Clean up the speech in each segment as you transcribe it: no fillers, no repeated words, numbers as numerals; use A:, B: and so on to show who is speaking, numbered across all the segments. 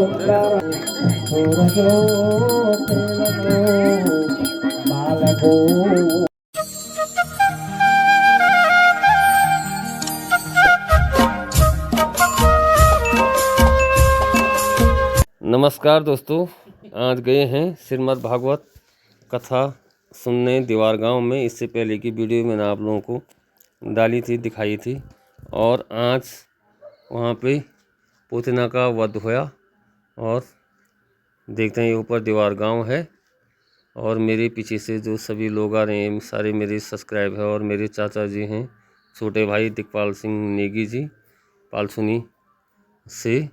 A: सुंदर सूरजो तेरनो बालको।
B: नमस्कार दोस्तों, आज गए हैं श्रीमद् भागवत कथा सुनने दीवार गांव में। इससे पहले की वीडियो मैंने आप लोगों को डाली थी, दिखाई थी, और आज वहां पे पूतना का वध होया। और देखते हैं ये ऊपर दीवार गांव है, और मेरे पीछे से जो सभी लोग आ रहे हैं सारे मेरे सब्सक्राइब है, और मेरे चाचा जी हैं, छोटे भाई दिखपाल सिंह नेगी जी पालसुनी से।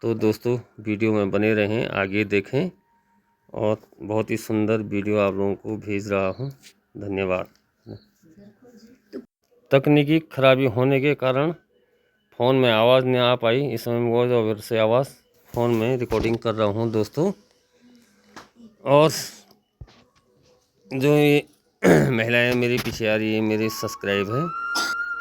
B: तो दोस्तों वीडियो में बने रहें, आगे देखें, और बहुत ही सुंदर वीडियो आप लोगों को भेज रहा हूं। धन्यवाद। तकनीकी खराबी होने के कारण फ़ोन में आवाज़ नहीं आ पाई, इस समय वॉइस ओवर से आवाज़ फ़ोन में रिकॉर्डिंग कर रहा हूं दोस्तों। और जो ये महिलाएं मेरे पीछे आ रही है, मेरे सब्सक्राइब हैं,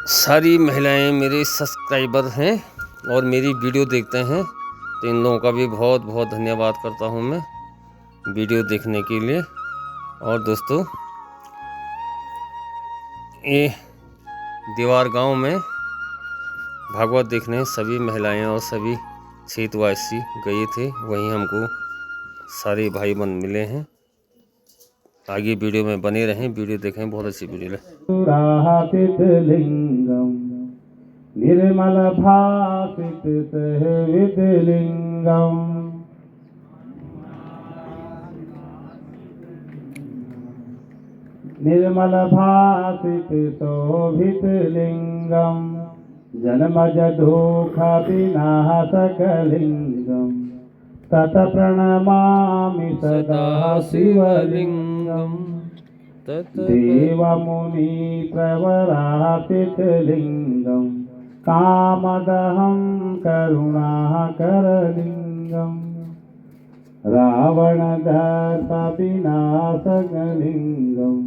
B: सारी महिलाएं मेरे सब्सक्राइबर हैं और मेरी वीडियो देखते हैं, तो इन लोगों का भी बहुत बहुत धन्यवाद करता हूं मैं वीडियो देखने के लिए। और दोस्तों ये दीवार गांव में भागवत देखने सभी महिलाएं और सभी क्षेत्रवासी गए थे, वहीं हमको सारे भाई बंद मिले हैं। आगे वीडियो में बने रहें, वीडियो देखें, बहुत अच्छी वीडियो है।
A: निर्मल भासित सहविद लिंगम निर्मल भासित शोभित लिंगम जन्मज दुःख विनाशकलिंगम तत प्रणमामि सदा शिवलिंगम देवमुनि प्रवरासितलिंगम कामदहं करुणाकरलिंगम रावणदर्पविनाशकलिंगम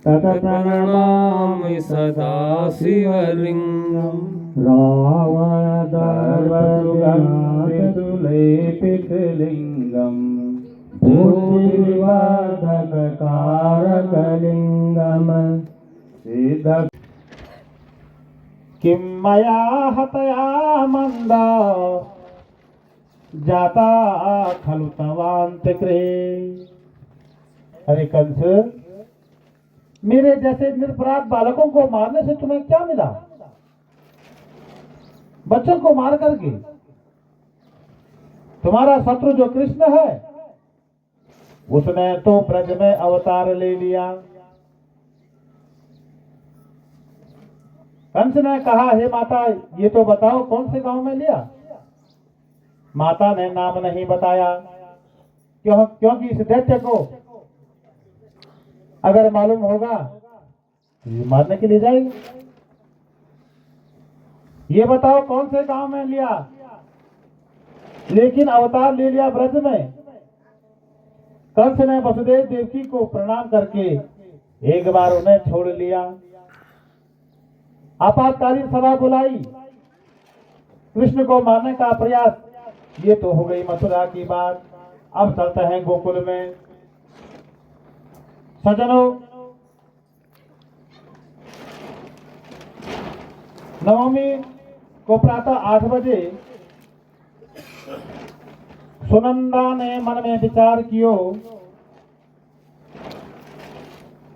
A: तत प्रणमामि सदा शिवलिंगम रावणदर्पविनाशकलिंगम ज्योतिर्वर्धककारकलिंगम सिद्ध किं मया हतया मंदा जाता खलु तवांतकृते। अरे कंस, मेरे जैसे निरपराध बालकों को मारने से तुम्हें क्या मिला? बच्चों को मार करके तुम्हारा शत्रु जो कृष्ण है उसने तो ब्रज में अवतार ले लिया। कंस ने कहा, हे माता, ये तो बताओ कौन से गांव में लिया? माता ने नाम नहीं बताया, क्योंकि इस दैत्य को अगर मालूम होगा ये मारने के लिए जाएगी। ये बताओ कौन से गांव में लिया? लेकिन अवतार ले लिया ब्रज में। कंस ने वसुदेव देवकी को प्रणाम करके एक बार उन्हें छोड़ लिया। आपातकालीन सभा बुलाई, कृष्ण को मारने का प्रयास। ये तो हो गई मथुरा की बात। अब चलते हैं गोकुल में। सज्जनों, नवमी को प्रातः 8 बजे सुनंदा ने मन में विचार कियो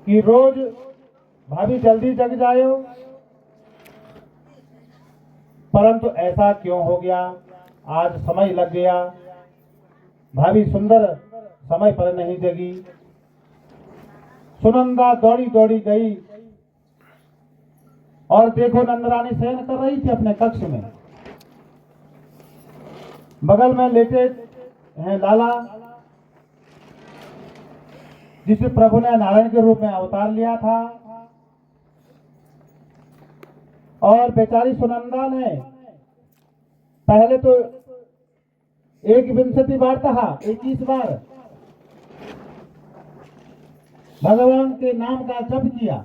A: कि रोज भाभी जल्दी जग जायो, परंतु ऐसा क्यों हो गया? आज समय लग गया, भाभी सुंदर समय पर नहीं जगी। सुनंदा दौड़ी दौड़ी गई और देखो नंदरानी शयन कर रही थी अपने कक्ष में। बगल में लेटे हैं लाला, जिसे प्रभु ने नारायण के रूप में अवतार लिया था। और बेचारी सुनंदा ने पहले तो 21 बार कहा, 21 बार भगवान के नाम का जप किया।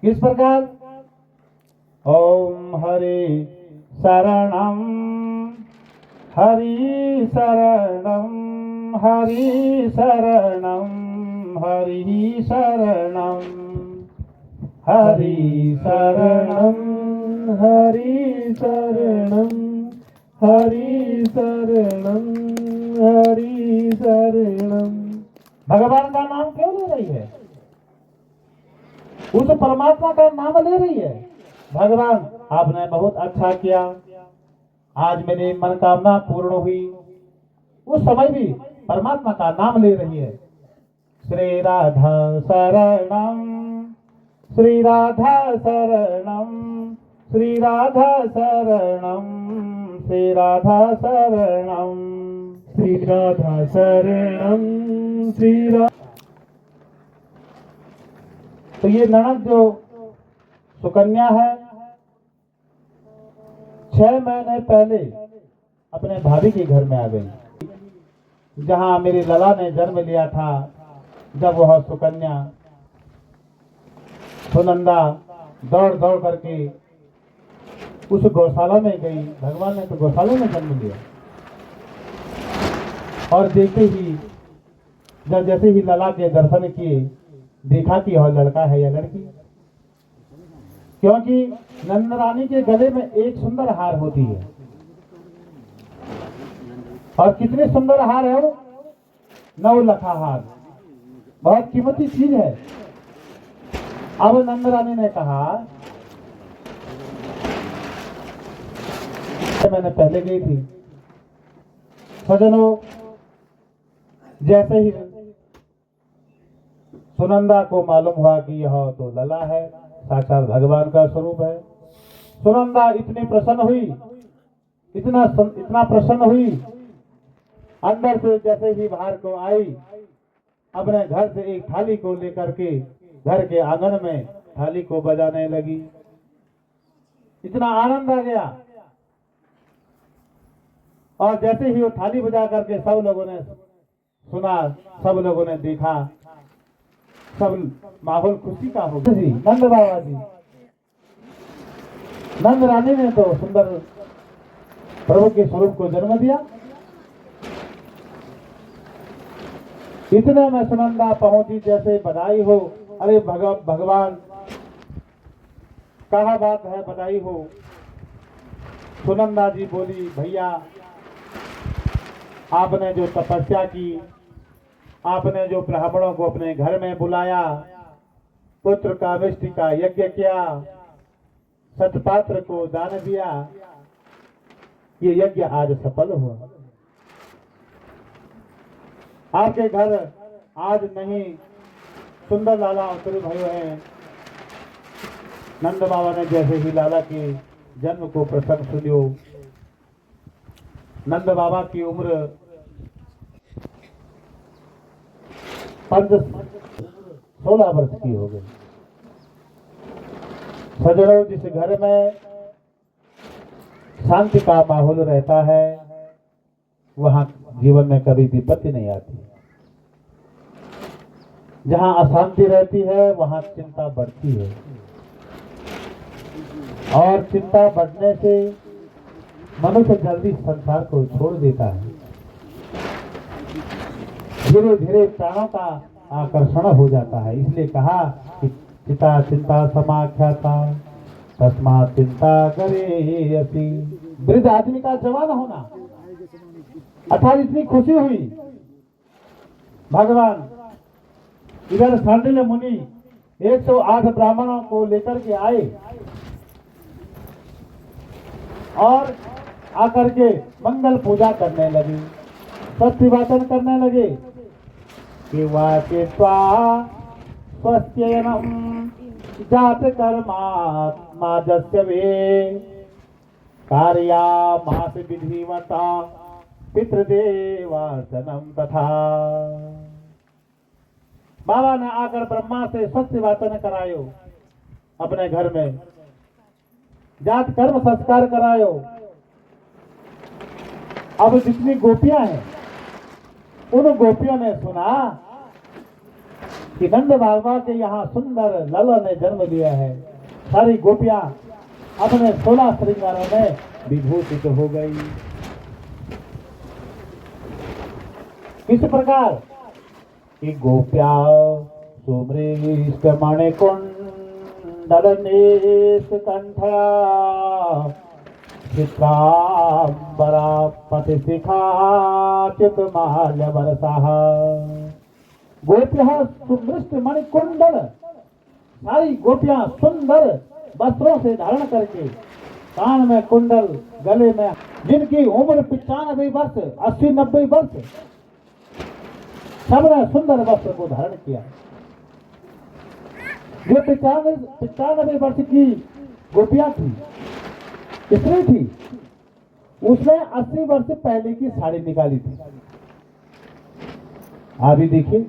A: किस प्रकार? ओम हरे शरणम हरि शरणम हरि शरणम हरि शरणम हरि शरणम हरि शरणम हरि शरणम हरि शरणम। भगवान का नाम क्यों ले रही है? उस परमात्मा का नाम ले रही है। भगवान आपने बहुत अच्छा किया, आज मेरी मनोकामना पूर्ण हुई। उस समय भी परमात्मा का नाम ले रही है। श्री राधा शरणम श्री राधा शरणम श्री राधा शरणम श्री राधा शरणम श्री राधा शरणम श्री रा। तो ये ननद जो सुकन्या है, 6 महीने पहले अपने भाभी के घर में आ गई, जहां मेरी लला ने जन्म लिया था। जब वह सुकन्या सुनंदा दौड़ दौड़ करके उस गौशाला में गई। भगवान ने तो गौशाला में जन्म लिया, और देखते ही जब जैसे ही लला के दर्शन किए, देखा कि वह लड़का है या लड़की, क्योंकि नंद रानी के गले में एक सुंदर हार होती है। और कितने सुंदर हार है वो? 9 लखा हार, बहुत कीमती चीज है। अब नंद रानी ने कहा, मैंने पहले गई थी सजनों, जैसे ही सुनंदा को मालूम हुआ कि यह तो लला है, साक्षात भगवान का स्वरूप है। सुनंदा इतनी प्रसन्न हुई, इतना प्रसन्न हुई, अंदर से जैसे ही बाहर को आई, अपने घर से एक थाली को लेकर के घर के आंगन में थाली को बजाने लगी। इतना आनंद आ गया, और जैसे ही वो थाली बजा करके सब लोगों ने सुना, सब लोगों ने देखा, सब माहौल खुशी का हो गया। नंद बाबा जी, नंद रानी ने तो सुंदर प्रभु के स्वरूप को जन्म दिया। इतने में सुनंदा पहुंची, जैसे बधाई हो। अरे भगवान, कहा बात है, बधाई हो। सुनंदा जी बोली, भैया आपने जो तपस्या की, आपने जो ब्राह्मणों को अपने घर में बुलाया, पुत्र कामेष्टि का यज्ञ किया, सतपात्र को दान दिया, ये यज्ञ आज सफल हुआ। आपके घर आज नहीं सुंदर लाला अवतरित भयो हैं। नंद बाबा ने जैसे ही लाला के जन्म को प्रसंग सुनियो, नंद बाबा की उम्र 16 वर्ष की हो गई। सजनों, जिस घर में शांति का माहौल रहता है, वहां जीवन में कभी विपत्ति नहीं आती। जहां अशांति रहती है, वहां चिंता बढ़ती है, और चिंता बढ़ने से मनुष्य जल्दी संसार को छोड़ देता है। धीरे धीरे प्राणों का आकर्षण हो जाता है। इसलिए कहा कि चिता चिंता समाख्याता तस्मात् चिंता करे अति। वृद्ध आदमी का जवान होना, अर्थात इतनी खुशी हुई। भगवान इधर सांडिल्य मुनि 108 ब्राह्मणों को लेकर के आए, और आकर के मंगल पूजा करने लगे, सत्य वाचन करने लगे कि वाचे स्वस्त्ययनम जात कर्मात्माजस्य वे कार्या मास विधिवता पितृदेवार्चनम तथा। बाबा ने आकर ब्रह्मा से सत्य वाचन करायो, अपने घर में जात कर्म संस्कार करायो। अब जितनी गोपियां हैं, उन गोपियों ने सुना कि नंद बाबा के यहाँ सुंदर लला ने जन्म लिया है। सारी गोपियां अपने 16 श्रृंगारों में विभूषित हो गई। किस प्रकार कि गोप्या सुमृष्ट मणिकुंडल कंठया चित्रांबरा पति शिखा चितमाल्य वर्षाः। गोप्या सुमृष्ट मणिकुंडल, सारी गोपियां सुंदर वस्त्रों से धारण करके, कान में कुंडल, गले में, जिनकी उम्र 95 वर्ष 80-90 वर्ष, सबने सुंदर वस्त्र को धारण किया। जो 95 वर्ष की गोपियां थी, स्त्री थी, उसने 80 वर्ष पहले की साड़ी निकाली थी। अभी देखिए,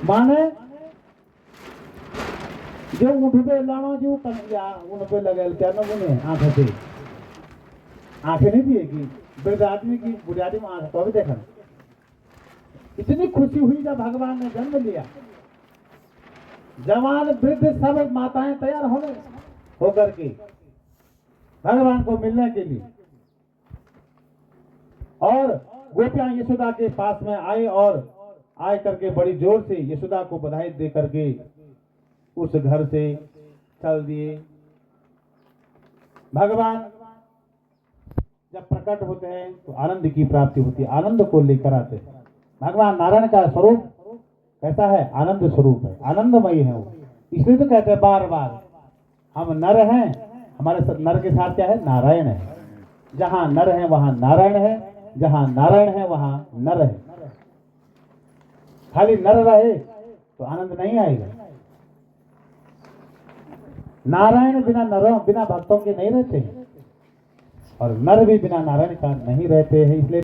A: माने जो ऊँट पे लाना जो कन्या उन पे लगे क्या ना बोले आंखें से, आंखें नहीं दिए कि वृद्ध आदमी की बुढ़ी आदमी में आंख तो अभी देखा। इतनी खुशी हुई जब भगवान ने जन्म लिया। जवान वृद्ध सब माताएं तैयार होने होकर के भगवान को मिलने के लिए, और गोपियां यशोदा के पास में आए और आए करके बड़ी जोर से यशोदा को बधाई दे करके उस घर से चल दिए। भगवान जब प्रकट होते हैं तो आनंद की प्राप्ति होती है, आनंद को लेकर आते हैं। भगवान नारायण का स्वरूप कैसा है? आनंद स्वरूप है, आनंदमयी है वो। इसलिए तो कहते हैं बार बार, हम नर हैं, हमारे नर के साथ क्या है? नारायण है। जहां नर है वहां नारायण है, जहां नारायण है वहां नर है। खाली नर रहे तो आनंद नहीं आएगा। नारायण बिना नरों, बिना भक्तों के नहीं रहते हैं, और नर भी बिना नारायण का नहीं रहते हैं। इसलिए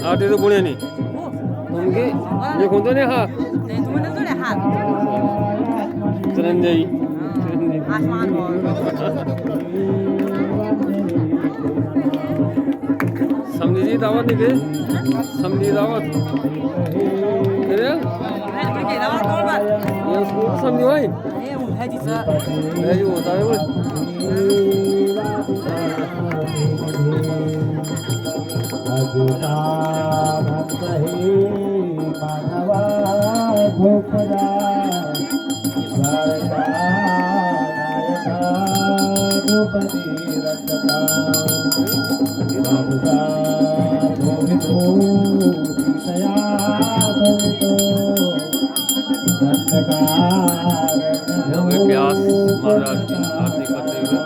B: आते तो बुढ़े नहीं उनके ये खुद ने हाँ चिरंजीवी समझी जी दावत नहीं गए, समझी दावत समझी भाई है जो होता है वो व्यास महाराज की आरती करते हुए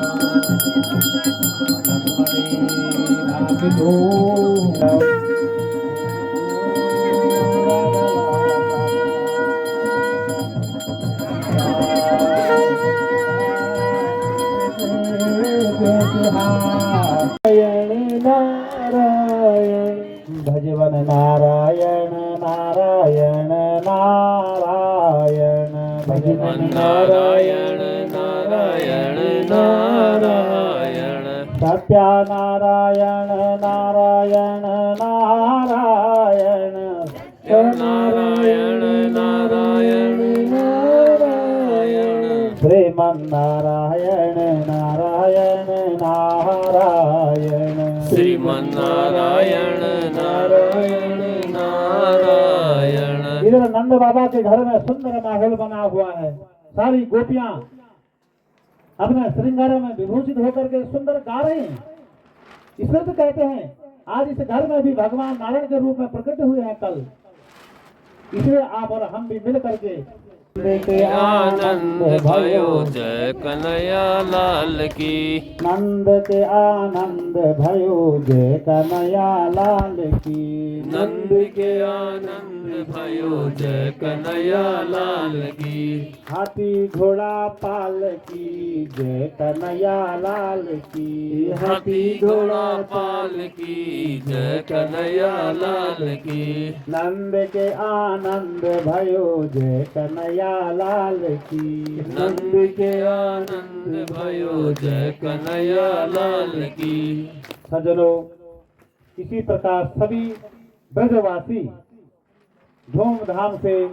A: भजवन नारायण नारायण नारायण, भजवन
B: नारायण नारायण नारायण,
A: सत्या नारायण नारायण नारायण,
B: नारायण नारायण नारायण,
A: श्रीमन नारायण नारायण नारायण,
B: श्रीमन नारायण नारायण नारायण।
A: इधर नंद बाबा के घर में सुंदर माहौल बना हुआ है। सारी गोपियां अपने श्रृंगारों में विभूषित होकर के सुंदर गा रहे हैं। इसलिए तो कहते हैं आज इस घर में भी भगवान नारायण के रूप में प्रकट हुए हैं कल। इसलिए आप और हम भी मिल करके
B: आनंद भयो जय कन्हैया लाल की,
A: नंद के आनंद भयो जय कन्हैया लाल की,
B: नंद के आनंद भयो जय कन्हैया लाल की।
A: हाथी घोड़ा पाल की जय कन्हैया लाल की।
B: हाथी घोड़ा पाल की जय कन्हैया लाल की।
A: नंद के आनंद भयो जय कन्हैया लाल की।
B: नंद के आनंद भयो जय कन्हैया लाल की।
A: सज्जनों, इसी प्रकार सभी ब्रजवासी धूमधाम से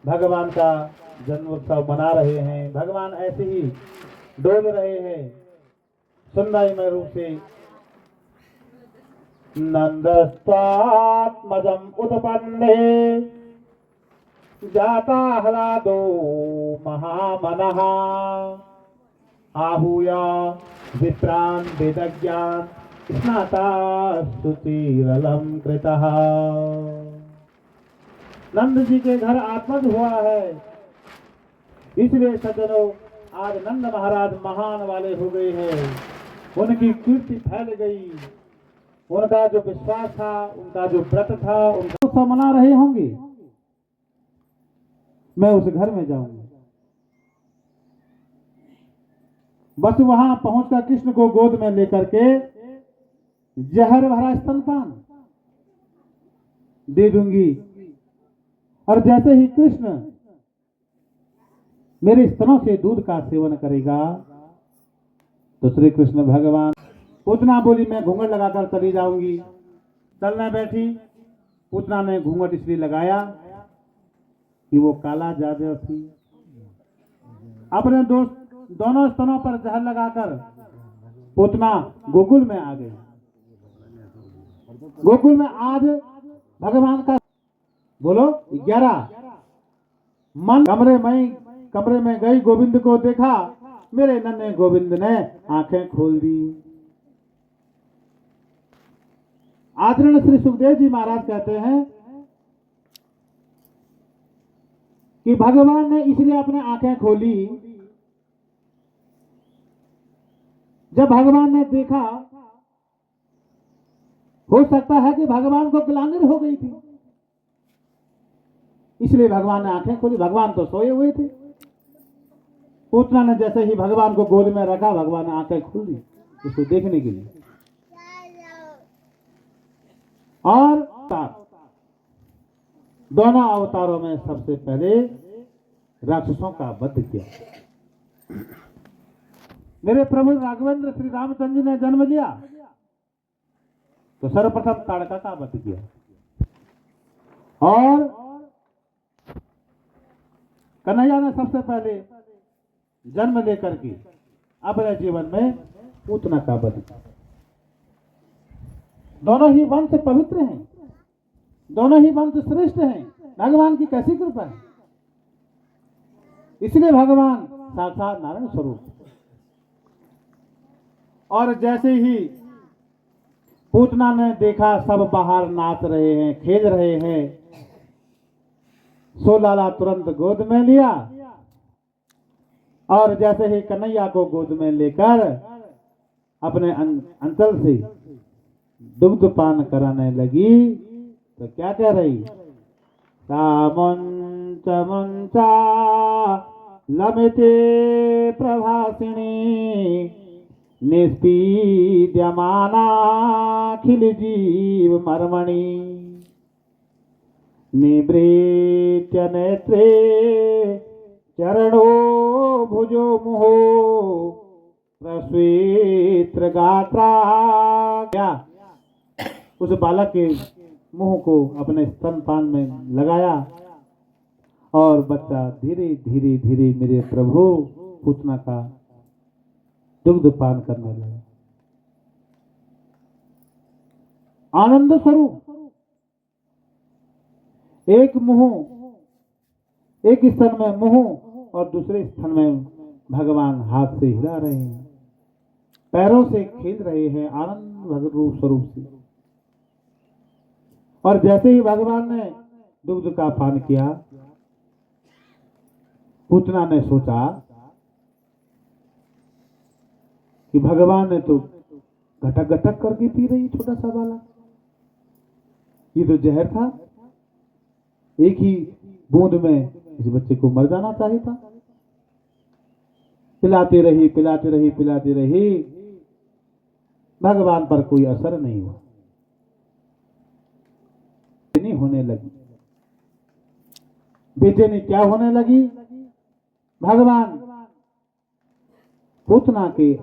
A: भगवान का जन्मोत्सव मना रहे हैं। भगवान ऐसे ही डोल रहे हैं सुंदरमय रूप से। नंदस्वात्मजम उत्पन्ने जाता ह्लादो महामनः आहूया विप्रान वेदज्ञान स्नाता सुचिरलम कृतः। नंद जी के घर आत्मज हुआ है, इसलिए सज्जनों आज नंद महाराज महान वाले हो गए हैं। उनकी कीर्ति फैल गई। उनका जो विश्वास था, उनका जो व्रत था, उनका सब मना रहे होंगे। मैं उस घर में जाऊंगा। बस वहां पहुंचकर कृष्ण को गोद में लेकर के जहर भरा स्तनपान दे दूंगी। और जैसे ही कृष्ण मेरे स्तनों से दूध का सेवन करेगा तो श्री कृष्ण भगवान पूतना बोली मैं घूंघट लगाकर चली जाऊंगी। चलने बैठी। पूतना ने घूंघट इसलिए लगाया कि वो काला जादू थी। अपने दोनों स्तनों पर जहर लगाकर पूतना गोकुल में आ गई। गोकुल में आज भगवान का बोलो 11 मन कमरे में गई, गोविंद को देखा। मेरे नन्हे गोविंद ने आंखें खोल दी। आदरणीय श्री सुखदेव जी महाराज कहते हैं कि भगवान ने इसलिए अपने आंखें खोली, जब भगवान ने देखा हो सकता है कि भगवान को ग्लानि हो गई थी, इसलिए भगवान ने आंखें खोली। भगवान तो सोए हुए थे। पूतना ने जैसे ही भगवान को गोद में रखा, भगवान ने आंखें खोल दी उसको देखने के लिए। और दोनों अवतारों में सबसे पहले राक्षसों का वध किया। मेरे प्रभु राघवेंद्र श्री रामचंद्र जी ने जन्म लिया तो सर्वप्रथम ताड़का का वध किया। और कन्हैया ने सबसे पहले जन्म लेकर के अपने जीवन में पूतना का वध किया। दोनों ही वंश पवित्र हैं, दोनों ही वंश श्रेष्ठ हैं। भगवान की कैसी कृपा है। इसलिए भगवान साक्षात नारायण स्वरूप। और जैसे ही पूतना ने देखा सब बाहर नाच रहे हैं, खेल रहे हैं, सो लाला तुरंत गोद में लिया। और जैसे ही कन्हैया को गोद में लेकर अपने अंचल से दुग्ध पान कराने लगी तो क्या कह रही, सामुंच मुंचा लमिते प्रभासिनी निष्पीड्यमानाखिल जीव मर्मणि निवृत्य नेत्रे चरणो भुजो मुहो प्रस्वेत्र गात्रा। क्या उस बालक के मुंह को अपने स्तनपान में लगाया और बच्चा धीरे धीरे धीरे मेरे प्रभु पूतना का दुग्ध पान करने लगा। आनंद स्वरूप एक स्तन में मुंह और दूसरे स्तन में भगवान हाथ से हिला रहे हैं, पैरों से खेल रहे हैं आनंद भगत रूप स्वरूप से। और जैसे ही भगवान ने दुग्ध का पान किया, पूतना ने सोचा कि भगवान ने तो घटक घटक करके पी रही छोटा सा बालक, ये तो जहर था। एक ही बूंद में इस बच्चे को मर जाना चाहिए था। पिलाती रही पिलाती रही पिलाती रही, भगवान पर कोई असर नहीं हुआ, नहीं होने लगी। बेचैनी क्या होने लगी? भगवान पूतना के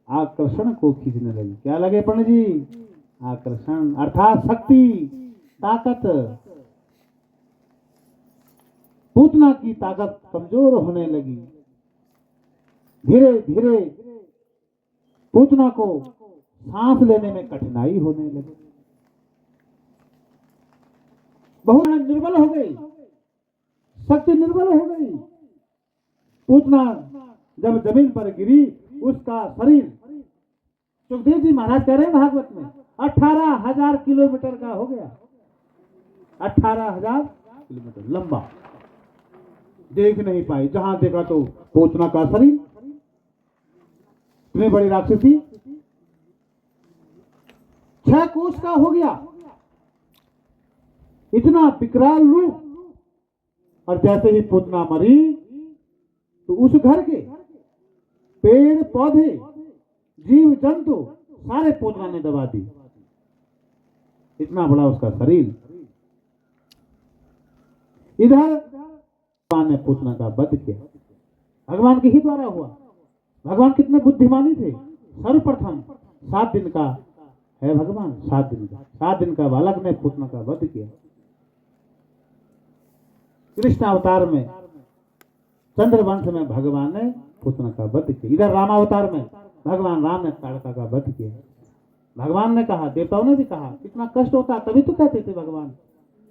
A: आकर्षण को खींचने लगी। क्या लगे पंडित जी? आकर्षण अर्थात शक्ति, ताकत। पूतना की ताकत कमजोर होने लगी। धीरे धीरे पूतना को सांस लेने में कठिनाई होने लगी, बहुत निर्बल हो गई, शक्ति निर्बल हो गई। पूतना जब जमीन पर गिरी, उसका शरीर, सुखदेव जी महाराज कह रहे हैं भागवत में, 18,000 किलोमीटर का हो गया। 18,000 किलोमीटर लंबा। देख नहीं पाई, जहां देखा तो पूतना का शरीर। इतनी बड़ी राक्षसी 6 कोस का हो गया, इतना विकराल रूप। और जैसे ही पूतना मरी तो उस घर के पेड़ पौधे जीव जंतु सारे पूतना ने दबा दी। इतना बड़ा उसका शरीर। इधर भगवान ने पूतना का वध किया, भगवान के ही द्वारा हुआ। भगवान कितने बुद्धिमानी थे। सर्वप्रथम 7 दिन का है भगवान, 7 दिन का बालक ने पूतना का वध किया। कृष्ण अवतार में, चंद्रवंश में भगवान ने पूतना का वध किया। इधर रामावतार में भगवान राम ने ताड़का का वध किया। भगवान ने कहा, देवताओं ने भी कहा, कितना कष्ट होता, तभी तो कहते थे भगवान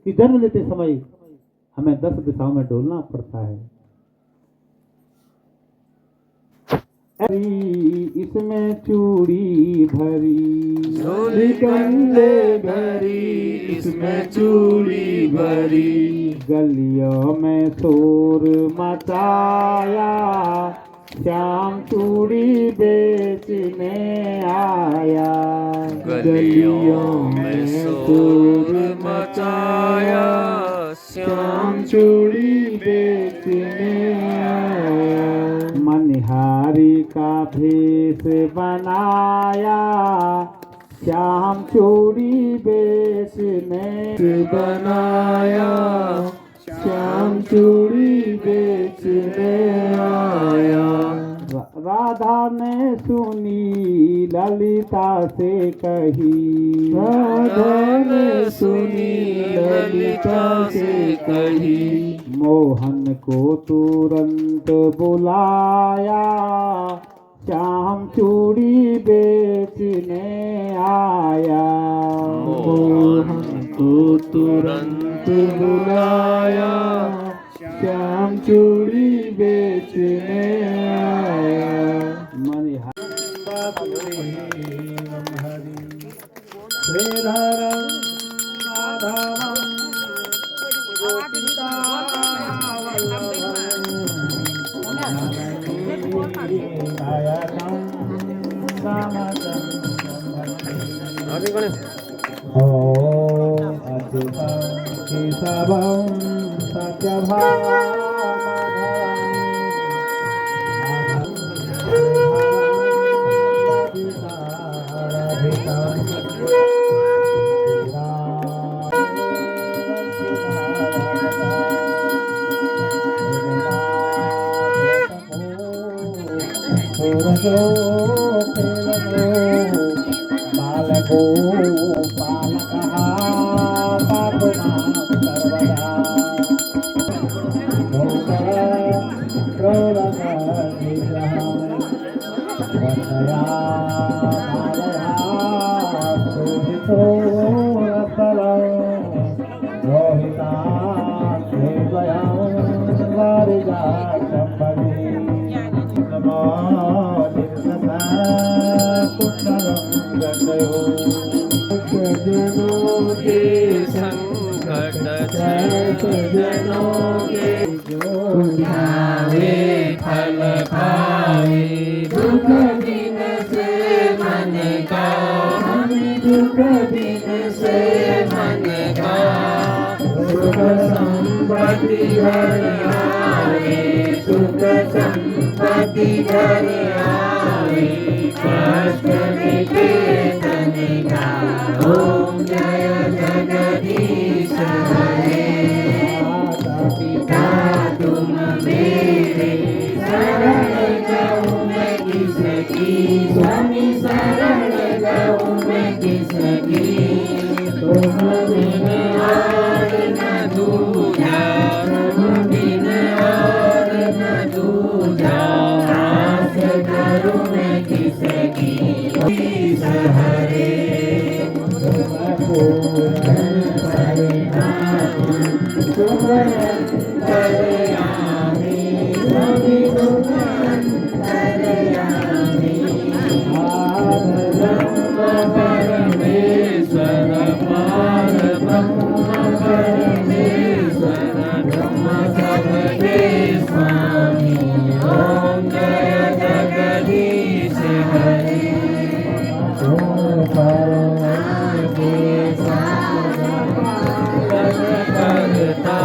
A: कि जन्म लेते समय हमें 10 दिशाओं में डोलना पड़ता है। इसमें चूड़ी भरी, कंधे भरी,
B: इसमें चूड़ी भरी,
A: गलियों में शोर मचाया, श्याम चूड़ी बेचने आया।
B: गलियों में शोर मचाया,
A: श्याम चूड़ी बेचने आया। मनिहारी का भेष बनाया, श्याम चूड़ी बेचने बनाया, श्याम चूड़ी बेचने आया। राधा ने सुनी ललिता से कही,
B: राधा ने सुनी ललिता से कही,
A: मोहन को तुरंत बुलाया, श्याम चूड़ी बेचने आया।
B: मोहन को तुरंत बुलाया,
A: श्याम चूड़ी बेचने आया।
B: आगे करें।
A: बालको पालकः पातुमां सर्वदा वन्दया मालया शोभितो रसलं रोहिता सेवयं वारिजा सम्पदि नमो निर्गता
B: जनों के संकट जनों के जो ध्यावे फल पाए, दुख दिन से मन का, दुख दिन से मन का
C: सुख संपत्ति घर आवे, सुख संपत्ति घर आवे, कष्ट मिटे तन का, ओम जय जगदीश हरे। पिता तुम मेरे, शरण गहूँ मैं किसकी, स्वामी शरण गहूँ मैं किसकी, तुम बिन और न दूजा, तुम बिन और न दूजा, आस करूँ मैं किसकी, ईश हरे। परमेश्वर पार ब्रह्म परमेश्वर ब्रह्म सबके स्वामी, ओम जय जगदीश हरे। करता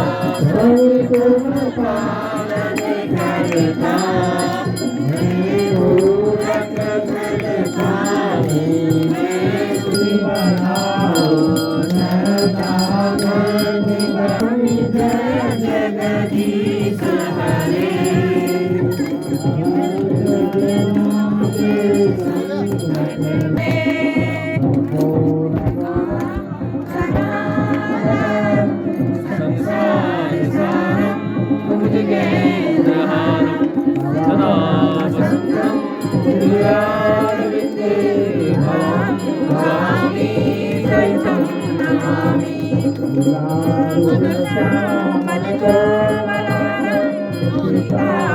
C: तुम पालन करता, मैं पूरक फल पाऊं, मैं सुखी बनाऊं, सदा मैं निभाऊं, जय जगदीश हरे। संसार सारं भुजगेन्द्रहारं सदा वसन्तं हृदयारविन्दे भवां भवानी सहितं नमामि। श्यामलकोमलानं सीतासमारूपितं